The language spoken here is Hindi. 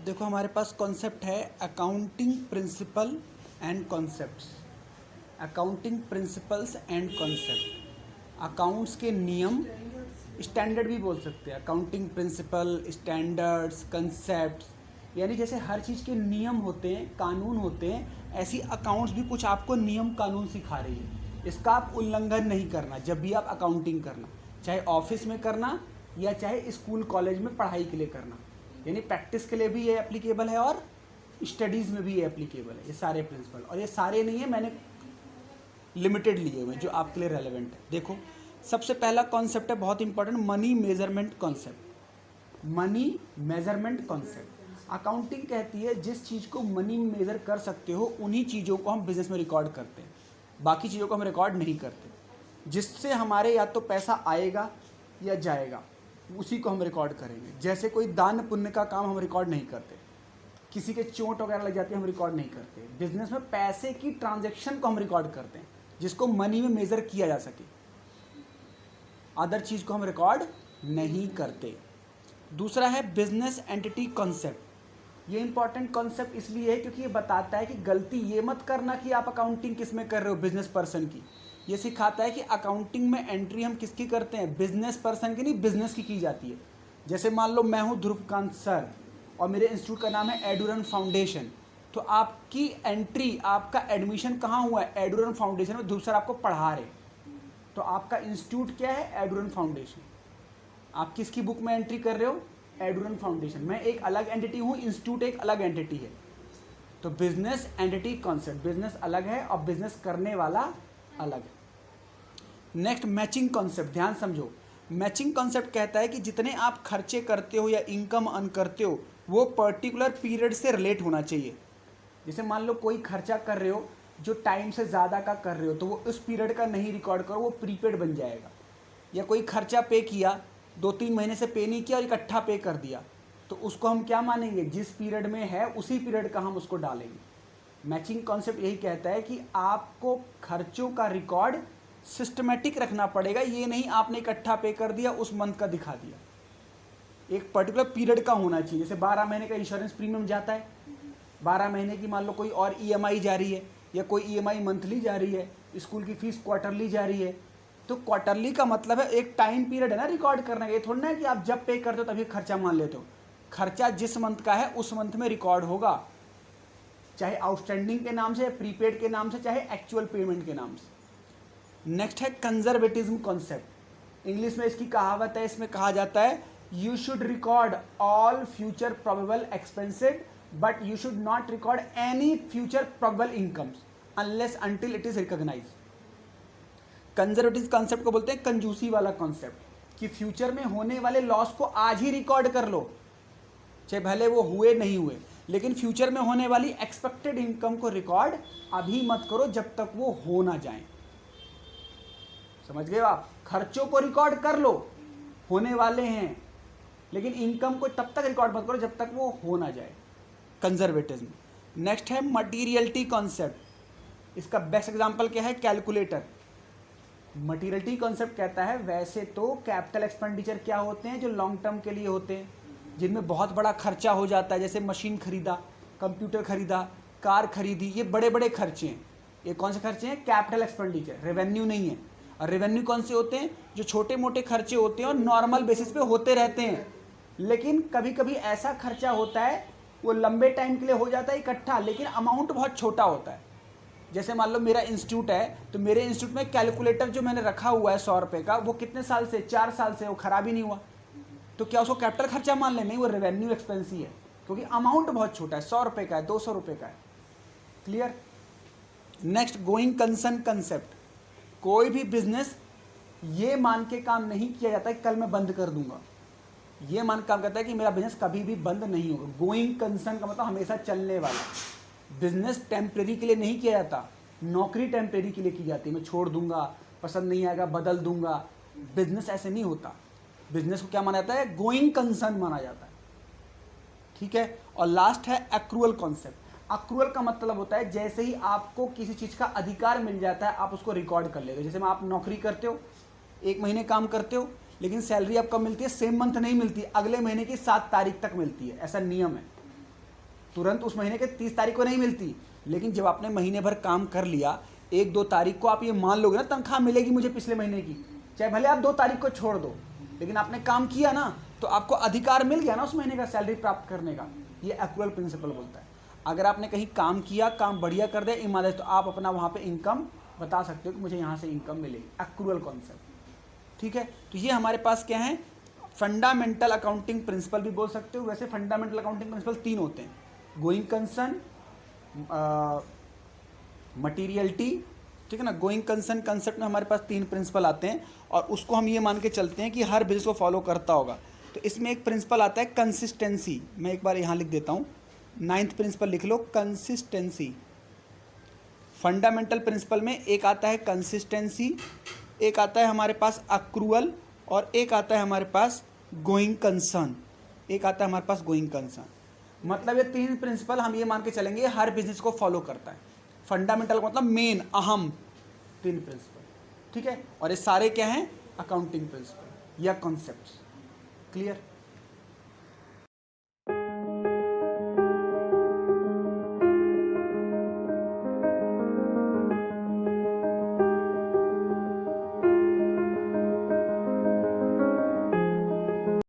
देखो हमारे पास कॉन्सेप्ट है accounting principle and concepts. Accounting principles and concept, accounts के नियम, स्टैंडर्ड भी बोल सकते हैं। अकाउंटिंग प्रिंसिपल, स्टैंडर्ड्स, कंसेप्ट्स, यानी जैसे हर चीज़ के नियम होते हैं, कानून होते हैं, ऐसी अकाउंट्स भी कुछ आपको नियम कानून सिखा रही है। इसका आप उल्लंघन नहीं करना जब भी आप अकाउंटिंग करना, चाहे ऑफिस में करना या चाहे स्कूल कॉलेज में पढ़ाई के लिए करना। यानी प्रैक्टिस के लिए भी ये एप्लीकेबल है और स्टडीज़ में भी ये एप्लीकेबल है, ये सारे प्रिंसिपल। और ये सारे नहीं है, मैंने लिमिटेड लिए हुए हैं जो आपके लिए रेलेवेंट है। देखो सबसे पहला कॉन्सेप्ट है बहुत important, money measurement concept. Money measurement concept, accounting कहती है जिस चीज़ को मनी में मेज़र कर सकते हो उन्हीं चीज़ों को हम बिजनेस में रिकॉर्ड करते हैं, बाकी चीज़ों को हम रिकॉर्ड नहीं करते। जिससे हमारे या तो पैसा आएगा या जाएगा उसी को हम रिकॉर्ड करेंगे। जैसे कोई दान पुण्य का काम हम रिकॉर्ड नहीं करते, किसी के चोट वगैरह लग जाती है हम रिकॉर्ड नहीं करते। बिजनेस में पैसे की ट्रांजैक्शन को हम रिकॉर्ड करते हैं जिसको मनी में मेज़र किया जा सके, अदर चीज़ को हम रिकॉर्ड नहीं करते। दूसरा है बिजनेस एंटिटी कॉन्सेप्ट। ये इंपॉर्टेंट कॉन्सेप्ट इसलिए है क्योंकि ये बताता है कि गलती ये मत करना कि आप अकाउंटिंग किस में कर रहे हो, बिजनेस पर्सन की। ये सिखाता है कि अकाउंटिंग में एंट्री हम किसकी करते हैं, बिजनेस पर्सन की नहीं, बिजनेस की जाती है। जैसे मान लो मैं हूँ ध्रुवकांत सर और मेरे इंस्टीट्यूट का नाम है एडुरन फाउंडेशन, तो आपकी एंट्री, आपका एडमिशन कहाँ हुआ है, एडुरन फाउंडेशन में। ध्रुव सर आपको पढ़ा रहे, तो आपका इंस्टीट्यूट क्या है, एडुरन फाउंडेशन। आप किसकी बुक में एंट्री कर रहे हो, एडुरन फाउंडेशन। मैं एक अलग एंटिटी हूँ, इंस्टीट्यूट एक अलग एंटिटी है। तो बिजनेस एंटिटी कॉन्सेप्ट, बिजनेस अलग है और बिजनेस करने वाला अलग है। नेक्स्ट मैचिंग कॉन्सेप्ट, ध्यान समझो। मैचिंग कॉन्सेप्ट कहता है कि जितने आप खर्चे करते हो या इनकम अर्न करते हो वो पर्टिकुलर पीरियड से रिलेट होना चाहिए। जैसे मान लो कोई खर्चा कर रहे हो जो टाइम से ज़्यादा का कर रहे हो तो वो उस पीरियड का नहीं रिकॉर्ड करो, वो प्रीपेड बन जाएगा। या कोई खर्चा पे किया, 2-3 महीने से पे नहीं किया और इकट्ठा पे कर दिया, तो उसको हम क्या मानेंगे, जिस पीरियड में है उसी पीरियड का हम उसको डालेंगे। मैचिंग कॉन्सेप्ट यही कहता है कि आपको खर्चों का रिकॉर्ड सिस्टमेटिक रखना पड़ेगा। ये नहीं आपने इकट्ठा पे कर दिया उस मंथ का दिखा दिया, एक पर्टिकुलर पीरियड का होना चाहिए। जैसे 12 महीने का इंश्योरेंस प्रीमियम जाता है, 12 महीने की मान लो कोई और ईएमआई जा रही है या कोई ईएमआई मंथली जा रही है, स्कूल की फीस क्वार्टरली जा रही है, तो क्वार्टरली का मतलब है एक टाइम पीरियड है ना रिकॉर्ड करने का। ये थोड़ा ना है कि आप जब पे करते हो तभी खर्चा मान लेते हो। खर्चा जिस मंथ का है उस मंथ में रिकॉर्ड होगा, चाहे आउटस्टैंडिंग के नाम से, प्रीपेड के नाम से, चाहे एक्चुअल पेमेंट के नाम से। नेक्स्ट है कंजर्वेटिज्म कॉन्सेप्ट। इंग्लिश में इसकी कहावत है, इसमें कहा जाता है you should record all future probable expenses but you should not record any future probable incomes unless until it is recognize. Conservative concept को बोलते हैं कंजूसी वाला कॉन्सेप्ट, कि फ्यूचर में होने वाले लॉस को आज ही रिकॉर्ड कर लो, चाहे भले वो हुए नहीं हुए, लेकिन फ्यूचर में होने वाली एक्सपेक्टेड इनकम को रिकॉर्ड अभी मत करो जब तक वो हो ना जाए। समझ गए आप, खर्चों को रिकॉर्ड कर लो, होने वाले हैं, लेकिन इनकम को तब तक रिकॉर्ड मत करो जब तक वो हो ना जाए, कंजर्वेटिज्म। नेक्स्ट है मटीरियलिटी कॉन्सेप्ट। इसका बेस्ट एग्जांपल क्या है, कैलकुलेटर। मटीरियलिटी कॉन्सेप्ट कहता है वैसे तो कैपिटल एक्सपेंडिचर क्या होते हैं, जो लॉन्ग टर्म के लिए होते हैं, जिनमें बहुत बड़ा खर्चा हो जाता है, जैसे मशीन खरीदा, कंप्यूटर खरीदा, कार खरीदी, ये बड़े बड़े खर्चे हैं। ये कौन से खर्चे हैं, कैपिटल एक्सपेंडिचर, रेवेन्यू नहीं है। और रेवेन्यू कौन से होते हैं, जो छोटे मोटे खर्चे होते हैं और नॉर्मल बेसिस पे होते रहते हैं, लेकिन कभी कभी ऐसा खर्चा होता है वो लंबे टाइम के लिए हो जाता है इकट्ठा, लेकिन अमाउंट बहुत छोटा होता है। जैसे मान लो मेरा इंस्टीट्यूट है, तो मेरे इंस्टीट्यूट में कैलकुलेटर जो मैंने रखा हुआ है 100 रुपये का, वो कितने साल से, 4 साल से, वो खराब ही नहीं हुआ, तो क्या उसको कैपिटल खर्चा मान लें, नहीं, वो रेवेन्यू एक्सपेंस ही है, क्योंकि अमाउंट बहुत छोटा है, 100 रुपये का है, 200 रुपये का है। Clear. Next going concern concept. कोई भी बिजनेस ये मान के काम नहीं किया जाता है कि कल मैं बंद कर दूंगा, ये मान काम करता है कि मेरा बिजनेस कभी भी बंद नहीं होगा। गोइंग कंसर्न का मतलब हमेशा चलने वाला। बिजनेस टेम्परेरी के लिए नहीं किया जाता, नौकरी टेम्परेरी के लिए की जाती है, मैं छोड़ दूंगा, पसंद नहीं आएगा बदल दूंगा। बिजनेस ऐसे नहीं होता, बिजनेस को क्या माना जाता है, गोइंग कंसर्न माना जाता है। ठीक है। और लास्ट है एक्रूअल कॉन्सेप्ट। अक्रूअल का मतलब होता है जैसे ही आपको किसी चीज़ का अधिकार मिल जाता है आप उसको रिकॉर्ड कर लेते हो। जैसे आप नौकरी करते हो, 1 महीने काम करते हो, लेकिन सैलरी आपको मिलती है सेम मंथ नहीं मिलती, अगले महीने की 7 तारीख तक मिलती है, ऐसा नियम है। तुरंत उस महीने के 30 तारीख को नहीं मिलती, लेकिन जब आपने महीने भर काम कर लिया, 1-2 तारीख को आप ये मान लोगे ना तनख्वाह मिलेगी मुझे पिछले महीने की, चाहे भले आप 2 तारीख को छोड़ दो, लेकिन आपने काम किया ना, तो आपको अधिकार मिल गया ना उस महीने का सैलरी प्राप्त करने का। ये एक्रूअल प्रिंसिपल बोलता है। अगर आपने कहीं काम किया, काम बढ़िया कर दिया ईमानदारी, तो आप अपना वहाँ पे इनकम बता सकते हो कि मुझे यहाँ से इनकम मिलेगी, एक्रूअल कॉन्सेप्ट। ठीक है, तो ये हमारे पास क्या है, फंडामेंटल अकाउंटिंग प्रिंसिपल भी बोल सकते हो। वैसे फंडामेंटल अकाउंटिंग प्रिंसिपल 3 होते हैं, गोइंग कंसर्न, मटीरियलिटी, ठीक है ना। गोइंग कंसर्न कंसेप्ट में हमारे पास 3 प्रिंसिपल आते हैं, और उसको हम ये मान के चलते हैं कि हर बिजनेस को फॉलो करता होगा। तो इसमें एक प्रिंसिपल आता है कंसिस्टेंसी, मैं एक बार यहाँ लिख देता हूँ, 9th प्रिंसिपल लिख लो, कंसिस्टेंसी। फंडामेंटल प्रिंसिपल में एक आता है कंसिस्टेंसी, एक आता है हमारे पास अक्रूअल, और एक आता है हमारे पास गोइंग कंसर्न, एक आता है हमारे पास गोइंग कंसर्न। मतलब ये 3 प्रिंसिपल हम ये मान के चलेंगे हर बिजनेस को फॉलो करता है। फंडामेंटल मतलब मेन, अहम 3 प्रिंसिपल, ठीक है। और ये सारे क्या हैं, अकाउंटिंग प्रिंसिपल या कॉन्सेप्ट्स। क्लियर।